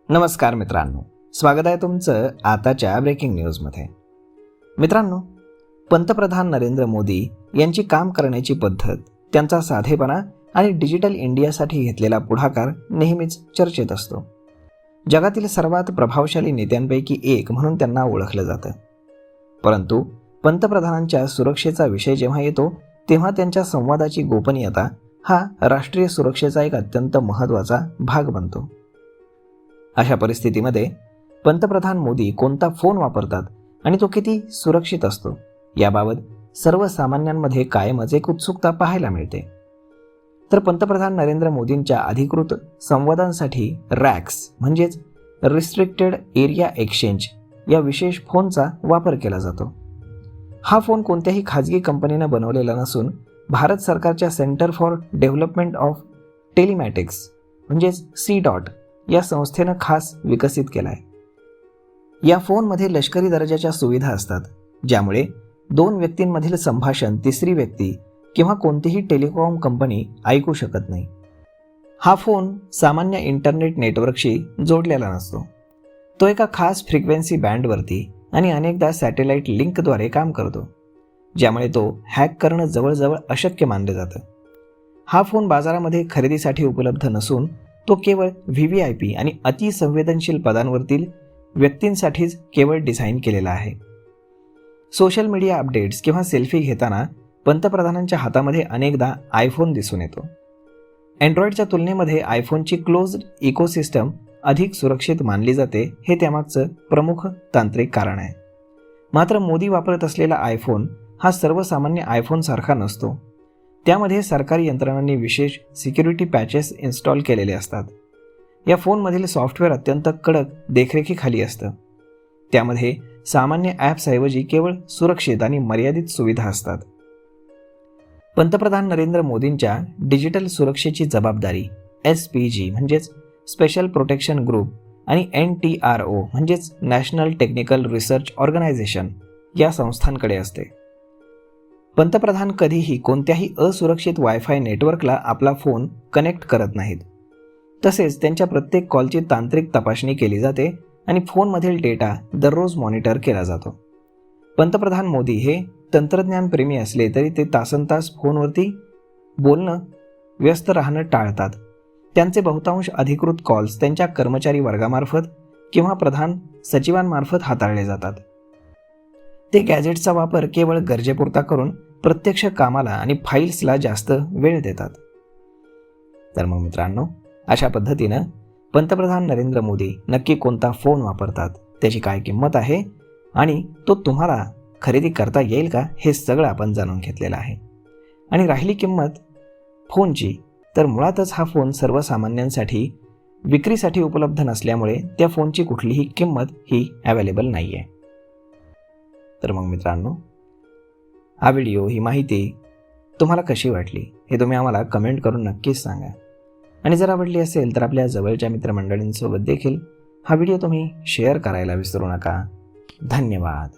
नमस्कार मित्रांनो, स्वागत आहे तुमचं आताच्या ब्रेकिंग न्यूजमध्ये. मित्रांनो, पंतप्रधान नरेंद्र मोदी यांची काम करण्याची पद्धत, त्यांचा साधेपणा आणि डिजिटल इंडियासाठी घेतलेला पुढाकार नेहमीच चर्चेत असतो. जगातील सर्वात प्रभावशाली नेत्यांपैकी एक म्हणून त्यांना ओळखलं जातं. परंतु पंतप्रधानांच्या सुरक्षेचा विषय जेव्हा येतो तेव्हा त्यांच्या संवादाची गोपनीयता हा राष्ट्रीय सुरक्षेचा एक अत्यंत महत्त्वाचा भाग बनतो. अशा परिस्थितीमध्ये पंतप्रधान मोदी कोणता फोन वापरतात आणि तो किती सुरक्षित असतो याबाबत सर्वसामान्यांमध्ये कायमच एक उत्सुकता पाहायला मिळते. तर पंतप्रधान नरेंद्र मोदींच्या अधिकृत संवादांसाठी रॅक्स म्हणजेच रिस्ट्रिक्टेड एरिया एक्सचेंज या विशेष फोनचा वापर केला जातो. हा फोन कोणत्याही खाजगी कंपनीनं बनवलेला नसून भारत सरकारच्या centre for development of telematics म्हणजेच C.DOT या संस्थेनं खास विकसित केला आहे. या फोनमध्ये लष्करी दर्जाच्या सुविधा असतात, ज्यामुळे दोन व्यक्तींमधील संभाषण तिसरी व्यक्ती किंवा कोणतीही टेलिकॉम कंपनी ऐकू शकत नाही. हा फोन सामान्य इंटरनेट नेटवर्कशी जोडलेला नसतो. तो एका खास फ्रिक्वेन्सी बँडवरती आणि अनेकदा सॅटेलाइट लिंकद्वारे काम करतो, ज्यामुळे तो हॅक करणं जवळजवळ अशक्य मानलं जातं. हा फोन बाजारामध्ये खरेदीसाठी उपलब्ध नसून तो केवळ VVIP आणि अतिसंवेदनशील पदांवरील व्यक्तींसाठीच केवळ डिझाईन केलेला आहे. सोशल मीडिया अपडेट्स किंवा सेल्फी घेताना पंतप्रधानांच्या हातामध्ये अनेकदा आयफोन दिसून येतो. अँड्रॉइडच्या तुलनेमध्ये आयफोनची क्लोज्ड इकोसिस्टम अधिक सुरक्षित मानली जाते, हे त्यामागचं प्रमुख तांत्रिक कारण आहे. मात्र मोदी वापरत असलेला आयफोन हा सर्वसामान्य आयफोनसारखा नसतो. त्यामध्ये सरकारी यंत्रणांनी विशेष सिक्युरिटी पॅचेस इन्स्टॉल केलेले असतात. या फोनमधील सॉफ्टवेअर अत्यंत कडक देखरेखीखाली असतं. त्यामध्ये सामान्य ॲप्सऐवजी केवळ सुरक्षित आणि मर्यादित सुविधा असतात. पंतप्रधान नरेंद्र मोदींच्या डिजिटल सुरक्षेची जबाबदारी SPG म्हणजेच स्पेशल प्रोटेक्शन ग्रुप आणि NTRO म्हणजेच नॅशनल टेक्निकल रिसर्च ऑर्गनायझेशन या संस्थांकडे असते. पंतप्रधान कधीही कोणत्याही असुरक्षित वायफाय नेटवर्कला आपला फोन कनेक्ट करत नाहीत. तसेच त्यांच्या प्रत्येक कॉलची तांत्रिक तपासणी केली जाते आणि फोनमधील डेटा दररोज मॉनिटर केला जातो. पंतप्रधान मोदी हे तंत्रज्ञानप्रेमी असले तरी ते तासनतास फोनवरती बोलणं व्यस्त राहणं टाळतात. त्यांचे बहुतांश अधिकृत कॉल्स त्यांच्या कर्मचारी वर्गामार्फत किंवा प्रधान सचिवांमार्फत हाताळले जातात. ते गॅजेट्सचा वापर केवळ गरजेपुरता करून प्रत्यक्ष कामाला आणि फाईल्सला जास्त वेळ देतात. तर मग मित्रांनो, अशा पद्धतीनं पंतप्रधान नरेंद्र मोदी नक्की कोणता फोन वापरतात, त्याची काय किंमत आहे आणि तो तुम्हाला खरेदी करता येईल का, हे सगळं आपण जाणून घेतलेलं आहे. आणि राहिली किंमत फोनची, तर मुळातच हा फोन सर्वसामान्यांसाठी विक्रीसाठी उपलब्ध नसल्यामुळे त्या फोनची कुठलीही किंमत ही अवेलेबल नाही आहे. तर मग मित्रांनो, हा व्हिडिओ, ही माहिती तुम्हाला कशी वाटली हे तुम्ही आम्हाला कमेंट करून नक्कीच सांगा. आणि जर आवडली असेल तर आपल्या जवळच्या मित्रमंडळींसोबत देखील हा व्हिडिओ तुम्ही शेअर करायला विसरू नका. धन्यवाद.